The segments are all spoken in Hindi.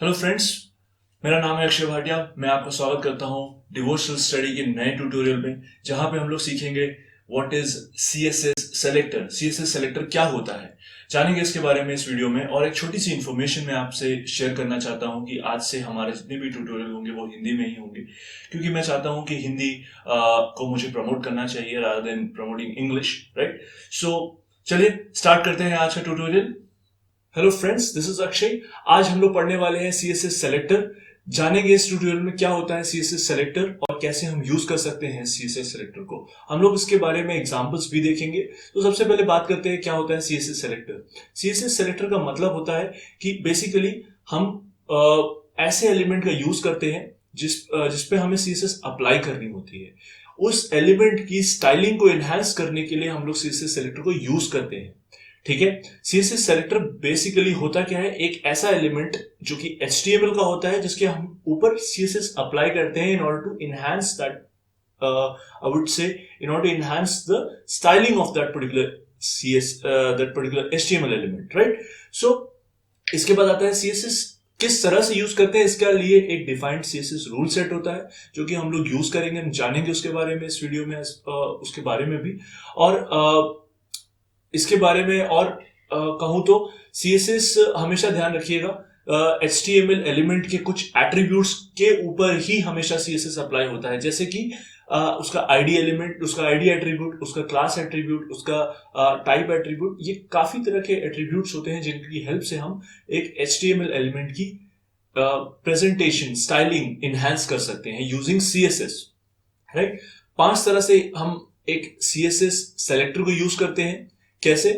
हेलो फ्रेंड्स, मेरा नाम है अक्षय भाटिया। मैं आपका स्वागत करता हूं डिवोशनल स्टडी के नए ट्यूटोरियल में, जहां पे हम लोग सीखेंगे what is CSS selector. CSS selector क्या होता है, जानेंगे इसके बारे में इस वीडियो में। और एक छोटी सी इन्फॉर्मेशन मैं आपसे शेयर करना चाहता हूं कि आज से हमारे जितने भी ट्यूटोरियल होंगे वो हिंदी में ही होंगे, क्योंकि मैं चाहता हूं कि हिंदी को मुझे प्रमोट करना चाहिए rather than promoting English, right. So चलिए स्टार्ट करते हैं आज का tutorial. Hello friends, this is Akshay. आज हम लोग पढ़ने वाले हैं सीएसएस सेलेक्टर। जानेंगे इस ट्यूटोरियल में क्या होता है सीएसएस सेलेक्टर और कैसे हम यूज कर सकते हैं सीएसएस सेलेक्टर को। हम लोग इसके बारे में एग्जांपल्स भी देखेंगे। तो सबसे पहले बात करते हैं क्या होता है सीएसएस सेलेक्टर। सीएसएस सेलेक्टर का मतलब होता है कि बेसिकली हम ऐसे एलिमेंट का यूज करते हैं जिसपे हमें सीएसएस अप्लाई करनी होती है। उस एलिमेंट की स्टाइलिंग को एनहांस करने के लिए हम लोग सीएसएस सेलेक्टर को यूज करते हैं। ठीक है। सीएसएस सेलेक्टर बेसिकली होता क्या है, एक ऐसा एलिमेंट जो कि HTML का होता है जिसके हम ऊपर सीएसएस अप्लाई करते हैं in order to enhance that, I would say in order to enhance the styling of that particular HTML element, right. So इसके बाद आता है सीएसएस किस तरह से यूज करते हैं। इसके लिए एक डिफाइंड सीएसएस रूल सेट होता है जो कि हम लोग यूज करेंगे, हम जानेंगे उसके बारे में इस वीडियो में, उसके बारे में भी। और इसके बारे में और कहूं तो सीएसएस हमेशा ध्यान रखिएगा, HTML एलिमेंट के कुछ एट्रीब्यूट्स के ऊपर ही हमेशा सीएसएस अप्लाई होता है। जैसे कि उसका आईडी एलिमेंट, उसका आईडी एट्रीब्यूट, उसका क्लास एट्रीब्यूट, उसका टाइप एट्रीब्यूट, ये काफी तरह के एट्रीब्यूट्स होते हैं जिनकी हेल्प से हम एक HTML एलिमेंट की प्रेजेंटेशन, स्टाइलिंग इनहेंस कर सकते हैं यूजिंग सीएसएस, राइट। 5 तरह से हम एक सीएसएस सेलेक्टर को यूज करते हैं। कैसे?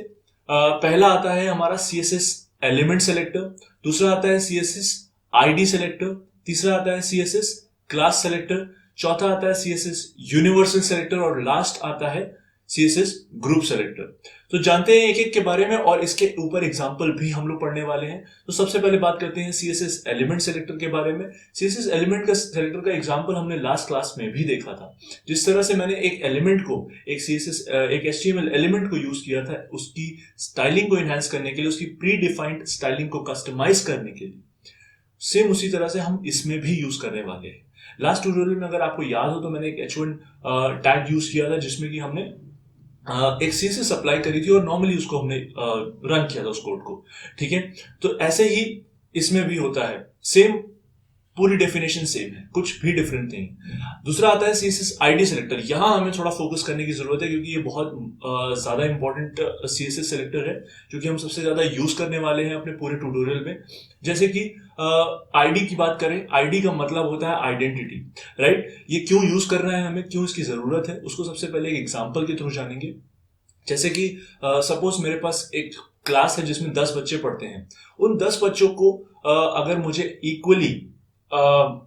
पहला आता है हमारा सीएसएस एलिमेंट सेलेक्टर, दूसरा आता है सीएसएस आईडी सेलेक्टर, तीसरा आता है सीएसएस क्लास सेलेक्टर, चौथा आता है सीएसएस यूनिवर्सल सेलेक्टर और लास्ट आता है सीएसएस ग्रुप सेलेक्टर। तो जानते हैं एक एक के बारे में और इसके ऊपर एग्जांपल भी हम लोग पढ़ने वाले हैं। तो सबसे पहले बात करते हैं सीएसएस एलिमेंट सेलेक्टर के बारे में। सीएसएस एलिमेंट का सेलेक्टर का एग्जांपल हमने लास्ट क्लास में भी देखा था। जिस तरह से मैंने एक एलिमेंट को, एक HTML एलिमेंट को यूज किया था उसकी स्टाइलिंग को एनहांस करने के लिए, उसकी प्री डिफाइंड स्टाइलिंग को कस्टमाइज करने के लिए, सेम उसी तरह से हम इसमें भी यूज करने वाले हैं। लास्ट ट्यूटोरियल में अगर आपको याद हो तो मैंने एक H1 टैग यूज किया था जिसमें कि हमने एक सीएसएस अप्लाई करी थी और नॉर्मली उसको हमने रन किया था उस कोड को। ठीक है। तो ऐसे ही इसमें भी होता है, सेम, पूरी डेफिनेशन सेम है, कुछ भी डिफरेंट नहीं। दूसरा आता है सीएसएस आईडी सेलेक्टर। यहां हमें थोड़ा फोकस करने की जरूरत है क्योंकि ये बहुत ज्यादा इंपॉर्टेंट सीएसएस सेलेक्टर है जो कि हम सबसे ज्यादा यूज करने वाले हैं अपने पूरे ट्यूटोरियल में। जैसे कि आईडी की बात करें, आईडी का मतलब होता है आइडेंटिटी, राइट। ये क्यों यूज करना है, हमें क्यों इसकी जरूरत है, उसको सबसे पहले एक एग्जाम्पल के थ्रू जानेंगे। जैसे कि सपोज मेरे पास एक क्लास है जिसमें 10 बच्चे पढ़ते हैं। उन 10 बच्चों को अगर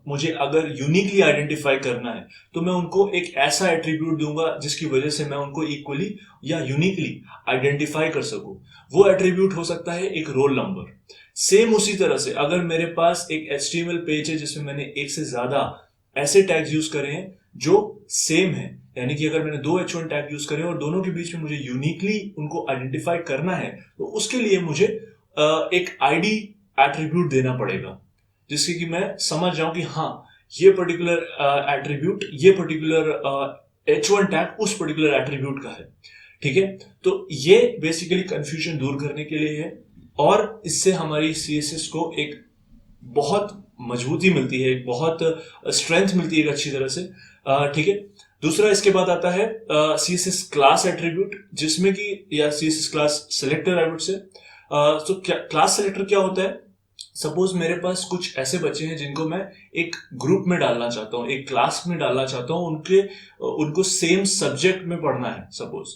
मुझे अगर यूनिकली आइडेंटिफाई करना है तो मैं उनको एक ऐसा एट्रीब्यूट दूंगा जिसकी वजह से मैं उनको इक्वली या यूनिकली आइडेंटिफाई कर सकूं। वो एट्रीब्यूट हो सकता है एक रोल नंबर। सेम उसी तरह से अगर मेरे पास एक HTML पेज है जिसमें मैंने एक से ज्यादा ऐसे टैग्स यूज करे हैं जो सेम है, यानी कि अगर मैंने 2 H1 टैग यूज करे और दोनों के बीच में मुझे यूनिकली उनको आइडेंटिफाई करना है तो उसके लिए मुझे एक आईडी एट्रीब्यूट देना पड़ेगा जिससे कि मैं समझ जाऊं कि हाँ, ये पर्टिकुलर एट्रीब्यूट, ये पर्टिकुलर H1 टैग उस पर्टिकुलर एट्रीब्यूट का है। ठीक है। तो ये बेसिकली कंफ्यूजन दूर करने के लिए है और इससे हमारी सीएसएस को एक बहुत मजबूती मिलती है, एक बहुत स्ट्रेंथ मिलती है एक अच्छी तरह से। ठीक है। दूसरा इसके बाद आता है सीएसएस क्लास एट्रीब्यूट, जिसमें कि, या CSS class selector I would से। तो क्लास सेलेक्टर क्या होता है? सपोज मेरे पास कुछ ऐसे बच्चे हैं जिनको मैं एक ग्रुप में डालना चाहता हूं, एक क्लास में डालना चाहता हूं, उनको सेम सब्जेक्ट में पढ़ना है। सपोज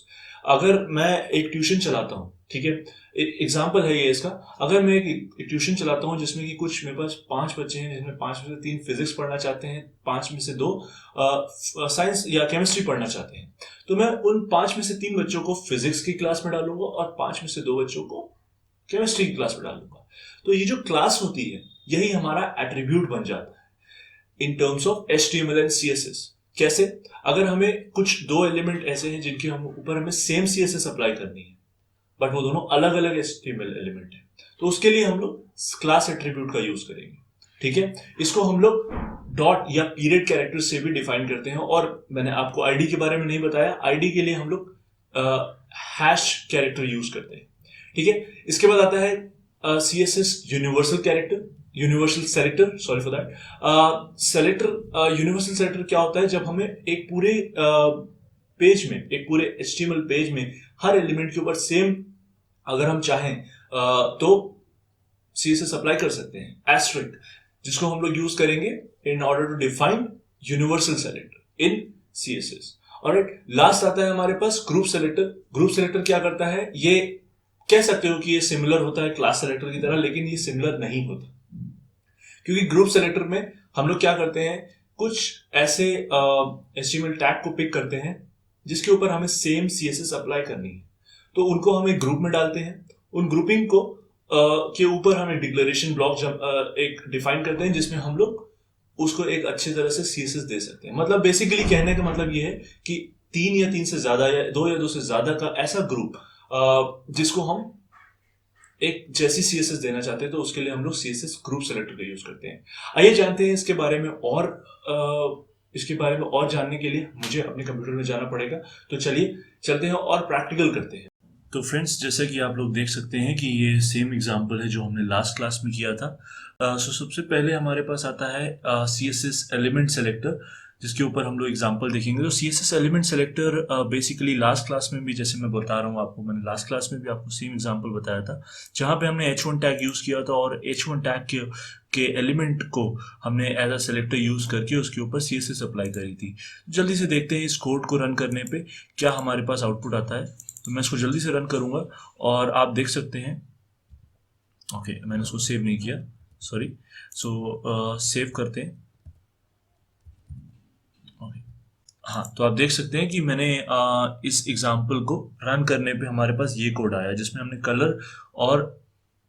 अगर मैं एक ट्यूशन चलाता हूं, ठीक है, एग्जाम्पल है ये इसका। अगर मैं एक ट्यूशन चलाता हूं जिसमें कि कुछ मेरे पास 5 बच्चे हैं जिसमें 5 में से 3 फिजिक्स पढ़ना चाहते हैं, 5 में से 2 साइंस या केमिस्ट्री पढ़ना चाहते हैं, तो मैं उन 5 में से 3 बच्चों को फिजिक्स की क्लास में डालूंगा और 5 में से 2 बच्चों को केमिस्ट्री की क्लास में डालूंगा। तो ये जो क्लास होती है यही हमारा एट्रीब्यूट बन जाता है in terms of HTML and CSS। कैसे? अगर हमें कुछ 2 एलिमेंट ऐसे हैं जिनके हम ऊपर हमें सेम CSS अप्लाई करनी है बट वो दोनों अलग अलग HTML एलिमेंट है, तो उसके लिए हम लोग क्लास एट्रीब्यूट का यूज करेंगे। ठीक है, इसको हम लोग डॉट या पीरियड कैरेक्टर से भी डिफाइन करते हैं। और मैंने आपको आईडी के बारे में नहीं बताया, आईडी के लिए हम लोग हैश कैरेक्टर यूज करते हैं। ठीक है, इसके बाद आता है CSS universal character, universal selector, sorry for that. Selector, universal selector क्या होता है, जब हमें एक पूरे पेज में, एक पूरे एचटीएमएल पेज में हर एलिमेंट के ऊपर सेम अगर हम चाहें तो सीएसएस अप्लाई कर सकते हैं, एस्ट्रिक, जिसको हम लोग यूज करेंगे in order to define universal selector in CSS. Alright, last आता है हमारे पास ग्रुप सेलेक्टर। ग्रुप सेलेक्टर क्या करता है, ये कह सकते हो कि ये सिमिलर होता है क्लास सेलेक्टर की तरह, लेकिन ये सिमिलर नहीं होता, क्योंकि ग्रुप सेलेक्टर में हम लोग क्या करते हैं, कुछ ऐसे एचटीएमएल टैग को पिक करते हैं जिसके ऊपर हमें सेम सीएसएस अप्लाई करनी है, तो उनको हम एक ग्रुप में डालते हैं। उन ग्रुपिंग को के ऊपर हम एक डिक्लेरेशन ब्लॉक एक डिफाइन करते हैं, जिसमें हम लोग उसको एक अच्छी तरह से सीएसएस दे सकते हैं। मतलब बेसिकली कहने का मतलब ये है कि 3 या 3 से ज्यादा या 2 या 2 से ज्यादा का ऐसा ग्रुप जिसको हम एक जैसी सीएसएस देना चाहते हैं, तो उसके लिए हम लोग सीएसएस ग्रुप सेलेक्टर का यूज करते हैं। आइए जानते हैं इसके बारे में, और इसके बारे में और जानने के लिए मुझे अपने कंप्यूटर में जाना पड़ेगा। तो चलिए चलते हैं और प्रैक्टिकल करते हैं। तो फ्रेंड्स, जैसा कि आप लोग देख सकते हैं कि ये सेम एग्जांपल है जो हमने लास्ट क्लास में किया था। सो सबसे पहले हमारे पास आता है सीएसएस एलिमेंट सेलेक्टर, जिसके ऊपर हम लोग एग्जांपल देखेंगे। तो CSS element selector basically last class में भी, जैसे मैं बता रहा हूँ आपको, मैंने लास्ट क्लास में भी आपको सेम एग्जांपल बताया था, जहाँ पे हमने h1 टैग यूज किया था, और h1 टैग के एलिमेंट को हमने एज अ सेलेक्टर यूज करके उसके ऊपर सीएसएस अप्लाई करी थी। जल्दी से देखते हैं इस कोड को रन करने पे क्या हमारे पास आउटपुट आता है। तो मैं इसको जल्दी से रन करूंगा और आप देख सकते हैं। ओके, मैंने उसको सेव नहीं किया, सॉरी। सो सेव करते हैं। हाँ, तो आप देख सकते हैं कि मैंने इस एग्जाम्पल को रन करने पे हमारे पास ये कोड आया, जिसमें हमने कलर और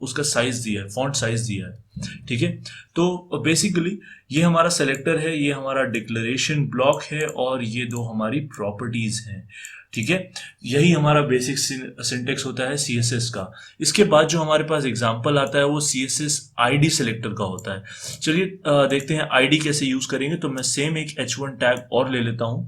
उसका साइज दिया है, फॉन्ट साइज दिया है। ठीक है, तो बेसिकली ये हमारा सेलेक्टर है, ये हमारा डिक्लेरेशन ब्लॉक है, और ये दो हमारी प्रॉपर्टीज हैं। ठीक है, यही हमारा बेसिक सिंटेक्स होता है सीएसएस का। इसके बाद जो हमारे पास एग्जांपल आता है वो सीएसएस आईडी सेलेक्टर का होता है। चलिए देखते हैं आईडी कैसे यूज करेंगे। तो मैं सेम एक h1 टैग और ले लेता हूं।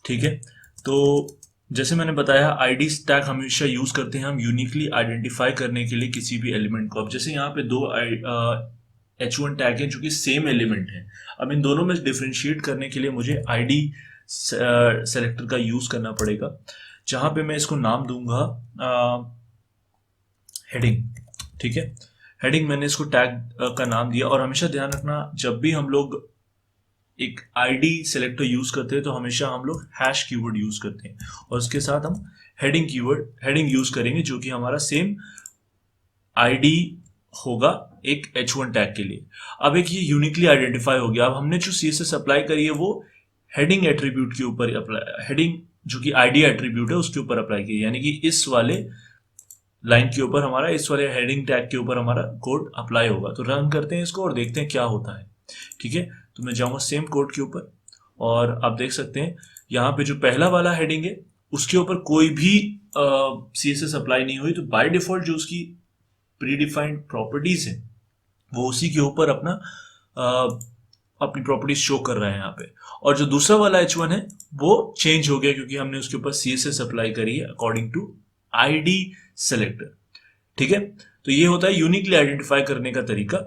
ठीक है, तो जैसे मैंने बताया, आईडी टैग हमेशा यूज करते हैं हम यूनिकली आइडेंटिफाई करने के लिए किसी भी एलिमेंट को। अब जैसे यहाँ पे दो h1 टैग हैं जो कि सेम एलिमेंट है, अब इन दोनों में डिफरेंशिएट करने के लिए मुझे आईडी सेलेक्टर का यूज करना पड़ेगा, जहां पे मैं इसको नाम दूंगा हेडिंग। ठीक है, हेडिंग मैंने इसको टैग का नाम दिया। और हमेशा ध्यान रखना, जब भी हम लोग एक आईडी सेलेक्टर यूज करते हैं तो हमेशा हम लोग हैश कीवर्ड यूज करते हैं, और उसके साथ हम हेडिंग यूज करेंगे, जो कि हमारा सेम आईडी होगा एक h1 टैग के लिए। अब एक ये यूनिकली आइडेंटिफाई हो गया। अब हमने जो सीएसएस अप्लाई करी है वो हेडिंग एट्रीब्यूट के ऊपर अप्लाई, हेडिंग जो कि आईडी एट्रीब्यूट है उसके ऊपर अप्लाई की, यानी कि इस वाले लाइन के ऊपर हमारा, इस वाले हेडिंग टैग के ऊपर हमारा कोड अप्लाई होगा। तो रन करते हैं इसको और देखते हैं क्या होता है। ठीक है, तो मैं जाऊंगा सेम कोड के ऊपर, और आप देख सकते हैं यहाँ पे जो पहला वाला हेडिंग है उसके ऊपर कोई भी सीएसएस अप्लाई नहीं हुई। तो बाय डिफॉल्ट जो उसकी प्रीडिफाइंड प्रॉपर्टीज है वो उसी के ऊपर अपनी प्रॉपर्टीज शो कर रहा है यहाँ पे। और जो दूसरा वाला h1 है वो चेंज हो गया, क्योंकि हमने उसके ऊपर सीएसएस अप्लाई करी है अकॉर्डिंग टू आईडी सेलेक्टर। ठीक है, तो ये होता है यूनिकली आइडेंटिफाई करने का तरीका।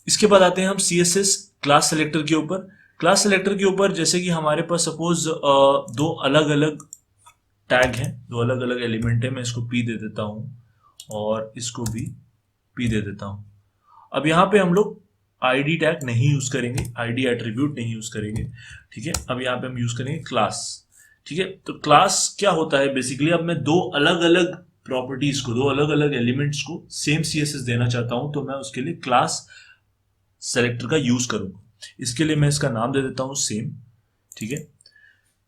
इसके बाद आते हैं हम सीएसएस क्लास सेलेक्टर के ऊपर। क्लास सेलेक्टर के ऊपर जैसे कि हमारे पास सपोज दो अलग अलग टैग हैं, दो अलग अलग एलिमेंट है। मैं इसको p दे देता हूं और इसको भी p दे देता हूं। अब यहाँ पे हम लोग आईडी टैग नहीं यूज करेंगे, आईडी एट्रीब्यूट नहीं यूज करेंगे। ठीक है, अब यहाँ पे हम यूज करेंगे क्लास। ठीक है, तो क्लास क्या होता है बेसिकली, अब मैं दो अलग अलग प्रॉपर्टीज को, दो अलग अलग एलिमेंट्स को सेम सीएसएस देना चाहता हूं, तो मैं उसके लिए क्लास सेलेक्टर का यूज करूंगा। इसके लिए मैं इसका नाम दे देता हूं सेम। ठीक है,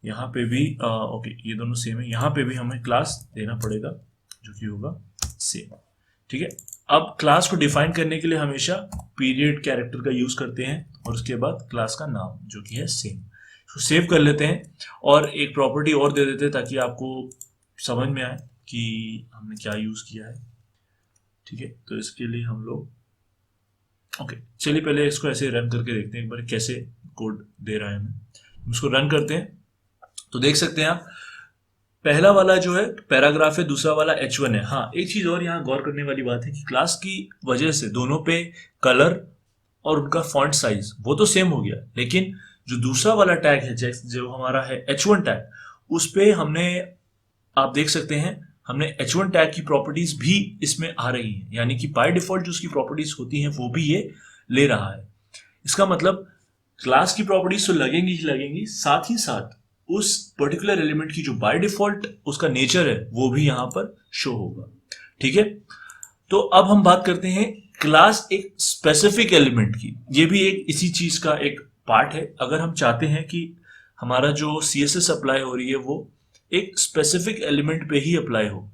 यहाँ पे भी ओके, ये दोनों सेम है, यहाँ पे भी हमें क्लास देना पड़ेगा जो कि होगा सेम। ठीक है, अब क्लास को डिफाइन करने के लिए हमेशा पीरियड कैरेक्टर का यूज करते हैं, और उसके बाद क्लास का नाम जो कि है सेम। इसको सेव कर लेते हैं और एक प्रॉपर्टी और दे देते हैं ताकि आपको समझ में आए कि हमने क्या यूज किया है। ठीक है, तो इसके लिए हम लोग ओके, चलिए पहले इसको ऐसे रन करके देखते हैं एक बार कैसे कोड दे रहा है हमें। इसको रन करते हैं तो देख सकते हैं आप, पहला वाला जो है पैराग्राफ है, दूसरा वाला H1 है। हाँ, एक चीज और यहाँ गौर करने वाली बात है कि क्लास की वजह से दोनों पे कलर और उनका फॉन्ट साइज वो तो सेम हो गया, लेकिन जो दूसरा वाला टैग है जो हमारा है H1 टैग, उस पे हमने, आप देख सकते हैं, हमने H1 टैग की प्रॉपर्टीज भी इसमें आ रही हैं, यानी कि बाय डिफॉल्ट जो उसकी प्रॉपर्टीज होती हैं वो भी ये ले रहा है। इसका मतलब क्लास की प्रॉपर्टीज तो लगेंगी ही लगेंगी, साथ ही साथ उस पर्टिकुलर एलिमेंट की जो बाय डिफॉल्ट उसका नेचर है वो भी यहां पर शो होगा। ठीक है, तो अब हम बात करते हैं क्लास एक स्पेसिफिक एलिमेंट की। ये भी एक इसी चीज का एक पार्ट है। अगर हम चाहते हैं कि हमारा जो CSS अप्लाई हो रही है वो एक स्पेसिफिक एलिमेंट पे ही अप्लाई हो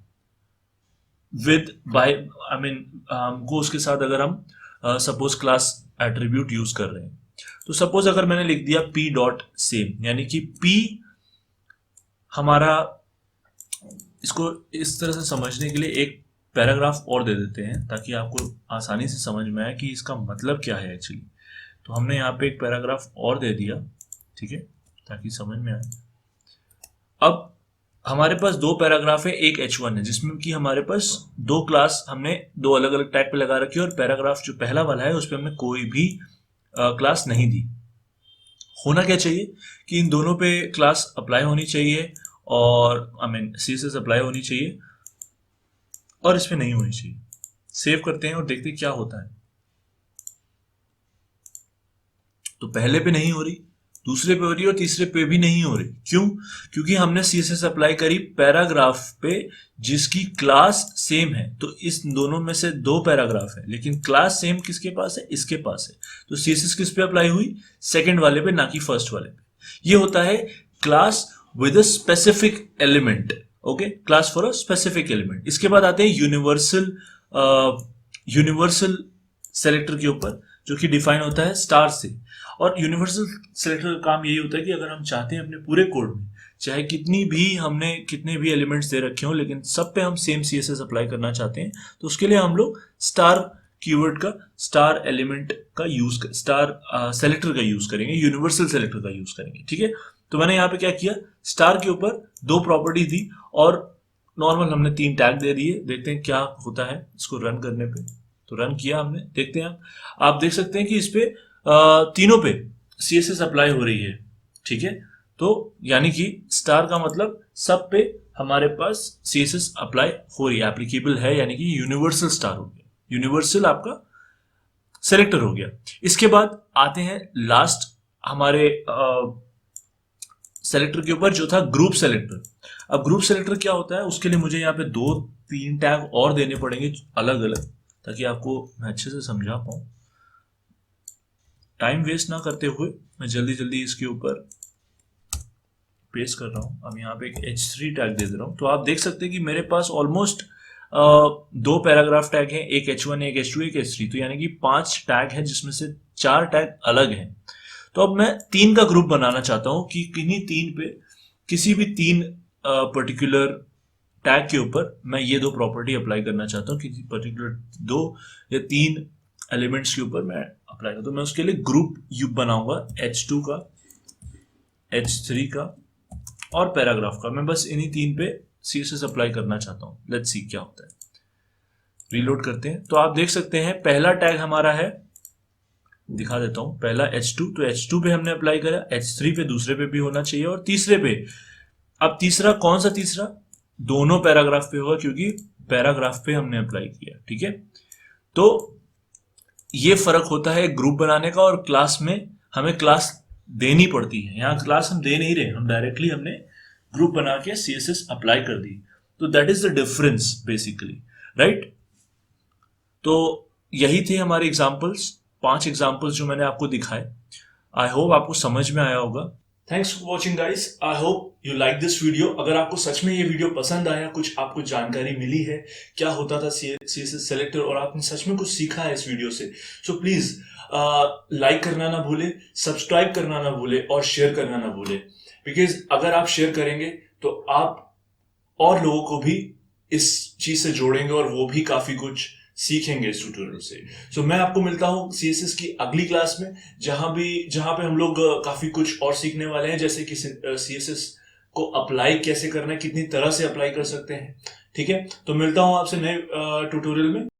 विद बाय आई मीन हमको उसके साथ अगर हम सपोज क्लास एट्रीब्यूट यूज कर रहे हैं, तो सपोज अगर मैंने लिख दिया p डॉट सेम, यानी कि p हमारा, इसको इस तरह से समझने के लिए एक पैराग्राफ और दे देते हैं ताकि आपको आसानी से समझ में आए कि इसका मतलब क्या है एक्चुअली। तो हमने यहाँ पे एक पैराग्राफ और दे दिया, ठीक है, ताकि समझ में आए। अब हमारे पास दो पैराग्राफ है, एक H1 है जिसमें कि हमारे पास दो क्लास हमने दो अलग अलग टैग पे लगा रखी है, और पैराग्राफ जो पहला वाला है उस पर हमने कोई भी क्लास नहीं दी। होना क्या चाहिए कि इन दोनों पे क्लास अप्लाई होनी चाहिए और आई मीन CSS अप्लाई होनी चाहिए, और इस पे नहीं होनी चाहिए। सेव करते हैं और देखते हैं क्या होता है। तो पहले पे नहीं हो रही, दूसरे पे हो रही, और तीसरे पे भी नहीं हो रही। क्यों? क्योंकि हमने CSS अप्लाई करी पैराग्राफ पे जिसकी क्लास सेम है। तो इस दोनों में से दो पैराग्राफ है, लेकिन क्लास सेम किसके पास है? इसके पास है। तो CSS किस पे अप्लाई हुई? सेकंड वाले पे, ना कि फर्स्ट वाले पे। ये होता है class with a specific element. Okay, class for a specific element. इसके बाद आते हैं यूनिवर्सल सेलेक्टर के ऊपर, जो कि डिफाइन होता है स्टार से। और यूनिवर्सल सेलेक्टर का काम यही होता है कि अगर हम चाहते हैं अपने पूरे कोड में, चाहे कितने भी एलिमेंट्स दे रखे हो, लेकिन सब पे हम सेम CSS अप्लाई करना चाहते हैं, तो उसके लिए हम लोग स्टार कीवर्ड का, स्टार एलिमेंट का यूज, स्टार सेलेक्टर का यूज करेंगे, यूनिवर्सल सेलेक्टर का यूज करेंगे। ठीक है, तो मैंने यहाँ पे क्या किया, स्टार के ऊपर दो प्रॉपर्टी दी और नॉर्मल हमने 3 टैग दे दिए। देखते हैं क्या होता है इसको रन करने पे। तो रन किया हमने, देखते हैं आप देख सकते हैं कि इस पे तीनों पे CSS अप्लाई हो रही है। ठीक है, तो यानी कि स्टार का मतलब सब पे हमारे पास CSS अप्लाई हो रही है, एप्लीकेबल है, यानी कि यूनिवर्सल स्टार हो गया, यूनिवर्सल आपका सेलेक्टर हो गया। इसके बाद आते हैं लास्ट हमारे सेलेक्टर के ऊपर, जो था ग्रुप सेलेक्टर। अब ग्रुप सेलेक्टर क्या होता है, उसके लिए मुझे यहाँ पे 2-3 टैग और देने पड़ेंगे अलग अलग, ताकि आपको मैं अच्छे से समझा पाऊं। टाइम वेस्ट ना करते हुए मैं जल्दी जल्दी इसके ऊपर पेस्ट कर रहा हूं। अब यहाँ पे एक H3 टैग दे रहा हूं। तो आप देख सकते हैं कि मेरे पास ऑलमोस्ट 2 पैराग्राफ टैग हैं, एक H1, एक H2, एक H3। तो यानी कि 5 टैग हैं, जिसमें से 4 टैग अलग हैं। तो अब मैं 3 का ग्रुप बनाना चाहता हूं कि किन्हीं 3 पे, किसी भी 3 पर्टिकुलर टैग के ऊपर मैं ये 2 प्रॉपर्टी अप्लाई करना चाहता हूँ, किसी पर्टिकुलर 2 या 3 एलिमेंट्स के ऊपर मैं अप्लाई करता हूँ। मैं उसके लिए ग्रुप बनाऊंगा, H2 का, H3 का और पैराग्राफ का। मैं बस इन्हीं 3 पे CSS अप्लाई करना चाहता हूँ। लेट्स सी क्या होता है। रीलोड करते हैं तो आप देख सकते हैं पहला टैग हमारा है, दिखा देता हूं, पहला H2। तो H2 पे हमने अप्लाई करा, H3 पे दूसरे पे भी होना चाहिए, और तीसरे पे, अब तीसरा कौन सा तीसरा? दोनों पैराग्राफ पे होगा, क्योंकि पैराग्राफ पे हमने अप्लाई किया। ठीक है, तो ये फर्क होता है ग्रुप बनाने का, और क्लास में हमें क्लास देनी पड़ती है। यहाँ क्लास हम दे नहीं रहे, हम डायरेक्टली हमने ग्रुप बना के CSS अप्लाई कर दी। तो that is the difference basically, right. तो यही थे हमारे एग्जाम्पल्स, 5 एग्जाम्पल्स जो मैंने आपको दिखाए। आई होप आपको समझ में आया होगा। Thanks for watching guys, I hope you like this video. अगर आपको सच में ये वीडियो पसंद आया, कुछ आपको जानकारी मिली है क्या होता था CSS सेलेक्टर, और आपने सच में कुछ सीखा है इस वीडियो से, सो प्लीज लाइक करना ना भूले, सब्सक्राइब करना ना भूले, और शेयर करना ना भूले। बिकॉज अगर आप शेयर करेंगे तो आप और लोगों को भी इस चीज से जोड़ेंगे, और वो भी काफी कुछ सीखेंगे इस ट्यूटोरियल से। सो मैं आपको मिलता हूँ सीएसएस की अगली क्लास में, जहां पे हम लोग काफी कुछ और सीखने वाले हैं, जैसे कि सीएसएस को अप्लाई कैसे करना है, कितनी तरह से अप्लाई कर सकते हैं। ठीक है, तो मिलता हूँ आपसे नए ट्यूटोरियल में।